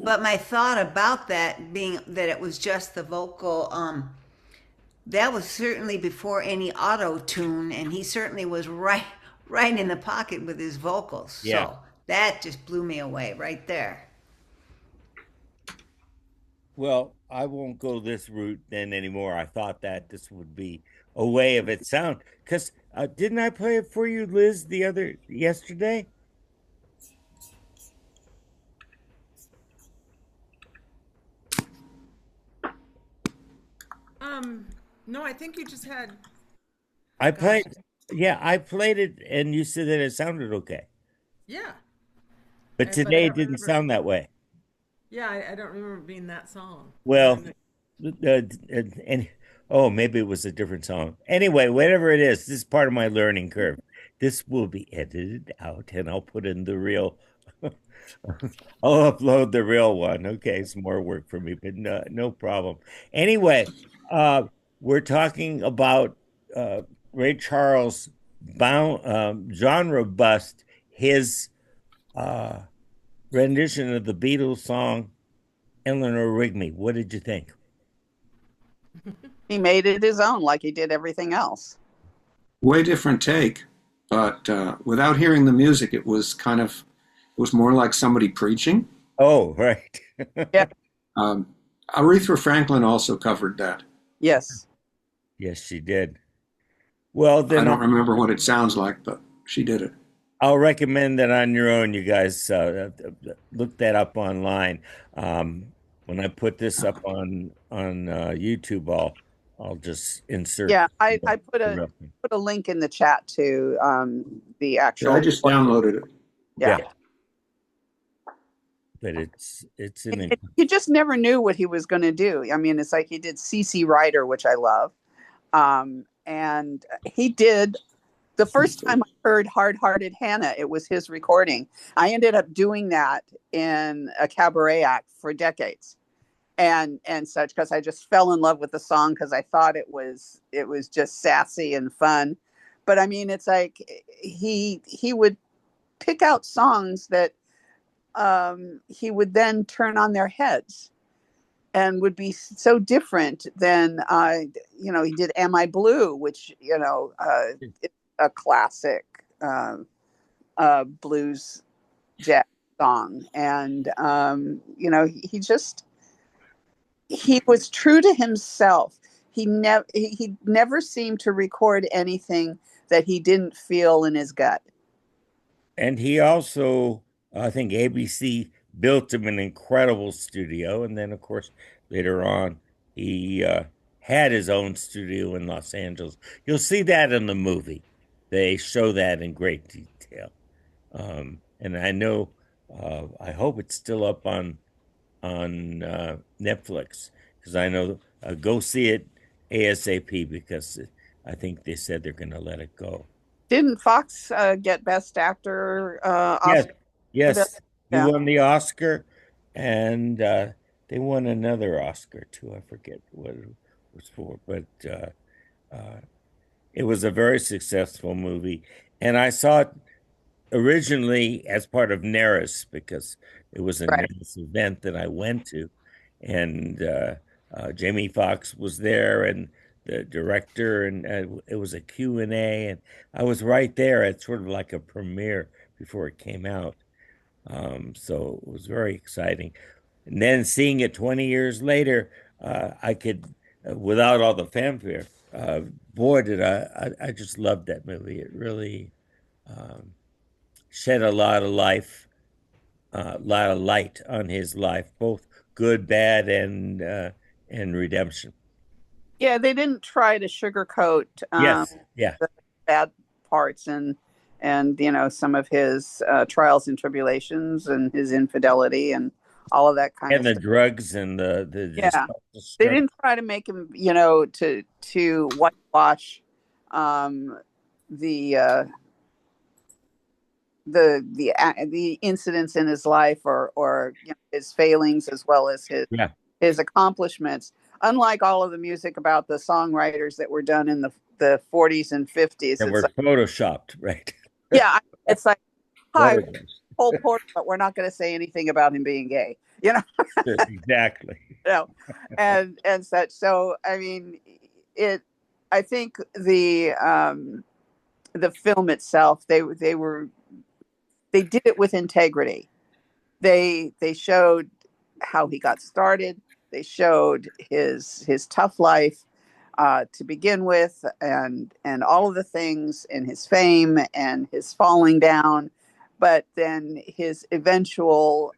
But my thought about that being that it was just the vocal, that was certainly before any auto tune, and he certainly was right in the pocket with his vocals. Yeah. So that just blew me away right there. Well, I won't go this route then anymore. I thought that this would be a way of it sound because didn't I play it for you, Liz, the other yesterday? Um, no, I think you just had, I gosh, played, yeah, I played it and you said that it sounded okay. yeah, But but I today it don't didn't remember. sound that way. Yeah, I don't remember it being that song. Well, and oh, maybe it was a different song. Anyway, whatever it is, this is part of my learning curve. This will be edited out and I'll put in the real, I'll upload the real one. Okay, it's more work for me, but no problem. Anyway, uh, we're talking about uh, Ray Charles genre bust, his uh, rendition of the Beatles song Eleanor Rigby. What did you think? He made it his own, like he did everything else. Way different take, but without hearing the music, it was more like somebody preaching. Oh, right. Yeah. Um, Aretha Franklin also covered that. Yes. Yes, she did. Well, I then don't remember what it sounds like, but she did it. I'll recommend that on your own. You guys look that up online. When I put this up on YouTube, I'll just insert Yeah, I the real thing. put a link in the chat to the Yeah, I actual. just downloaded it. Yeah. Yeah, but it's an You just never knew what he was going to do. I mean, it's like he did CC Rider, which I love. And he did the first time I heard Hard Hearted Hannah, it was his recording. I ended up doing that in a cabaret act for decades and such because I just fell in love with the song because I thought it was just sassy and fun. But I mean, it's like he would pick out songs that he would then turn on their heads and would be so different than he did "Am I Blue," which is a classic blues jazz song, and he was true to himself. He never seemed to record anything that he didn't feel in his gut. And he also, I think ABC built him an incredible studio. And then, of course, later on, he had his own studio in Los Angeles. You'll see that in the movie. They show that in great detail. And I know, I hope it's still up on Netflix because I know go see it ASAP because I think they said they're going to let it go. Didn't Fox get Best Actor Yes, Oscar for that? yes, he Yeah. won the Oscar, and they won another Oscar too. I forget what it was for, but uh, it was a very successful movie, and I saw it originally as part of NARAS because it was a Right. NARAS event that I went to, and Jamie Foxx was there, and the director, and it was a Q&A, and I was right there at sort of like a premiere before it came out. So it was very exciting. And then seeing it 20 years later, I could, without all the fanfare, boy, did I just loved that movie. It really um, shed a lot of life, a lot of light on his life, both good, bad, and redemption. Yeah, they didn't try to sugarcoat Yes, yeah. the bad parts and some of his trials and tribulations and his infidelity and all of that kind And of the stuff. drugs and the just Yeah, they destruction. didn't try to make him, to whitewash um, the the incidents in his life or his failings as well as Yeah, his accomplishments. Unlike all of the music about the songwriters that were done in the 40s and 50s, that it's were like, photoshopped, right? yeah, it's like, hi, Photographs. Cole Porter, but we're not going to say anything about him being gay, you know, Exactly. you know, and such. So I mean, it. I think the film itself, they did it with integrity. They showed how he got started. They showed his tough life to begin with, and all of the things in his fame and his falling down, but then his eventual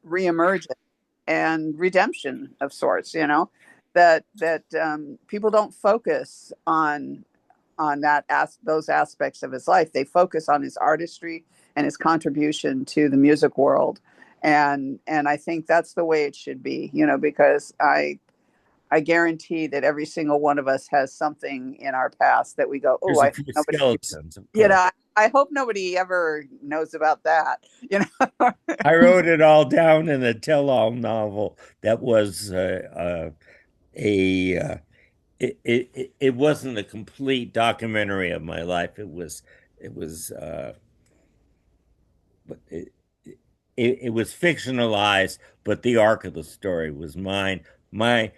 reemergence and redemption of sorts. You know, that people don't focus on those aspects of his life. They focus on his artistry and his contribution to the music world, and I think that's the way it should be. You know, because I guarantee that every single one of us has something in our past that we go, oh, There's I a hope few nobody, skeletons, of you course. know, I hope nobody ever knows about that. You know, I wrote it all down in a tell-all novel that was a it wasn't a complete documentary of my life. It was but it was fictionalized, but the arc of the story was mine. My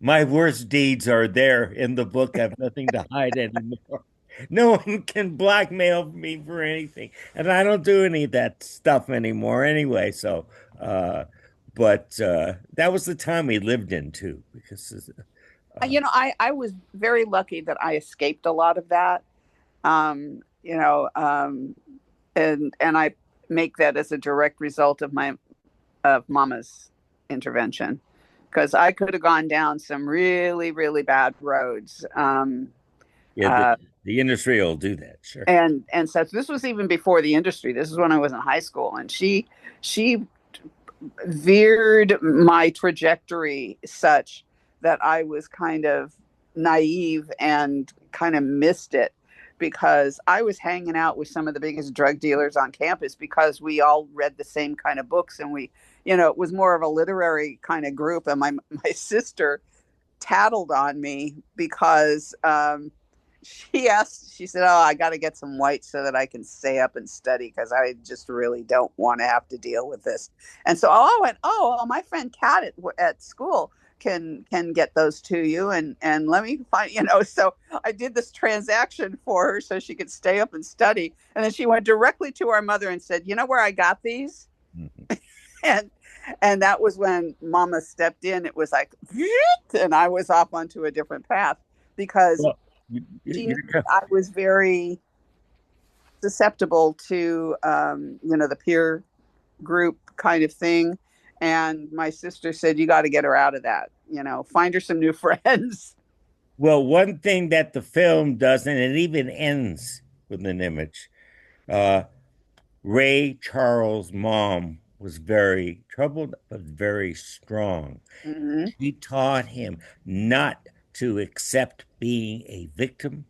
worst deeds are there in the book. I have nothing to hide anymore. No one can blackmail me for anything, and I don't do any of that stuff anymore anyway. So, but that was the time we lived in too, because you know, I was very lucky that I escaped a lot of that. You know, and I make that as a direct result of Mama's intervention, because I could have gone down some really, really bad roads. yeah, Uh, the industry will do that, sure. and such. This was even before the industry. This is when I was in high school, and she veered my trajectory such that I was kind of naive and kind of missed it, because I was hanging out with some of the biggest drug dealers on campus, because we all read the same kind of books, and we, you know, it was more of a literary kind of group. And my sister tattled on me because she said, oh, I got to get some white so that I can stay up and study, because I just really don't want to have to deal with this. And so I went, oh, my friend Kat at school can get those to you, and let me find, you know. So I did this transaction for her so she could stay up and study. And then she went directly to our mother and said, you know where I got these? Mhm. And that was when Mama stepped in. It was like, and I was off onto a different path, because Well, she knew you're, I was very susceptible to, you know, the peer group kind of thing. And my sister said, you got to get her out of that, you know, find her some new friends. well, one thing that the film does, and it even ends with an image. Uh, Ray Charles' mom was very troubled, but very strong. Mm-hmm. She taught him not to accept being a victim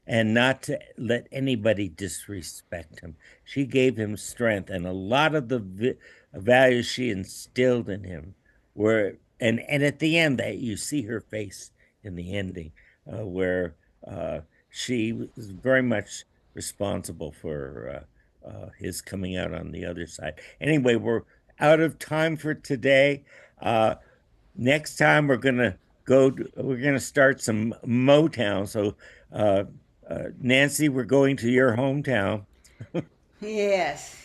and not to let anybody disrespect him. She gave him strength, and a lot of the values she instilled in him were, and at the end, that you see her face in the ending, where she was very much responsible for his coming out on the other side. Anyway, we're out of time for today. Uh, Next time we're gonna start some Motown. So, uh, Nancy, we're going to your hometown. Yes.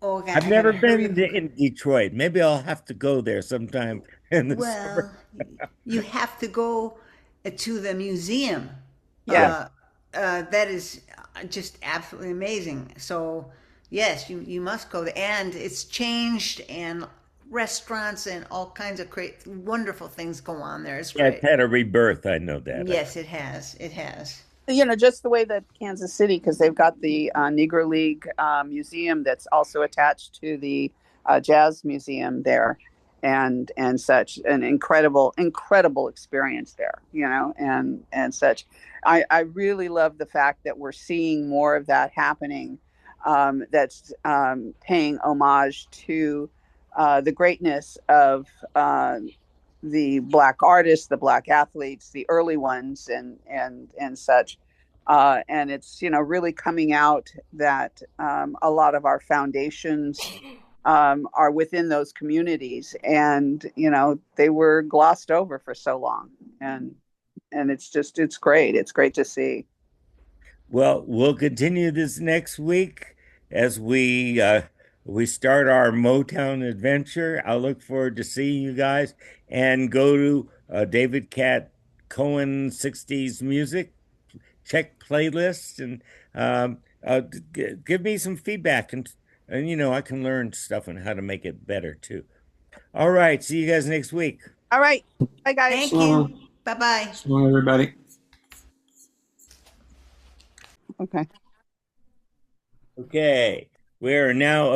Oh, I've I gotta never hurry. been in Detroit. Maybe I'll have to go there sometime in the Well, summer. you have to go to the museum. Yeah. That is just absolutely amazing. So, yes, you must go there. And it's changed, and restaurants and all kinds of great, wonderful things go on there. It's Yeah, it's great. had a rebirth. I know that. Yes, it has. It has. You know, just the way that Kansas City, because they've got the Negro League Museum that's also attached to the Jazz Museum there, and such, an incredible experience there, you know, and such. I really love the fact that we're seeing more of that happening, that's paying homage to the greatness of the Black artists, the Black athletes, the early ones, and such. And it's, really coming out that a lot of our foundations are within those communities, and they were glossed over for so long, and it's great. It's great to see. Well, we'll continue this next week as we start our Motown adventure. I look forward to seeing you guys, and go to David Cat Cohen 60s music. Check playlists, and give me some feedback, and I can learn stuff on how to make it better too. All right, see you guys next week. All right. Bye, guys. Thank So long. you. Bye bye. So long, everybody. Okay. Okay, we are now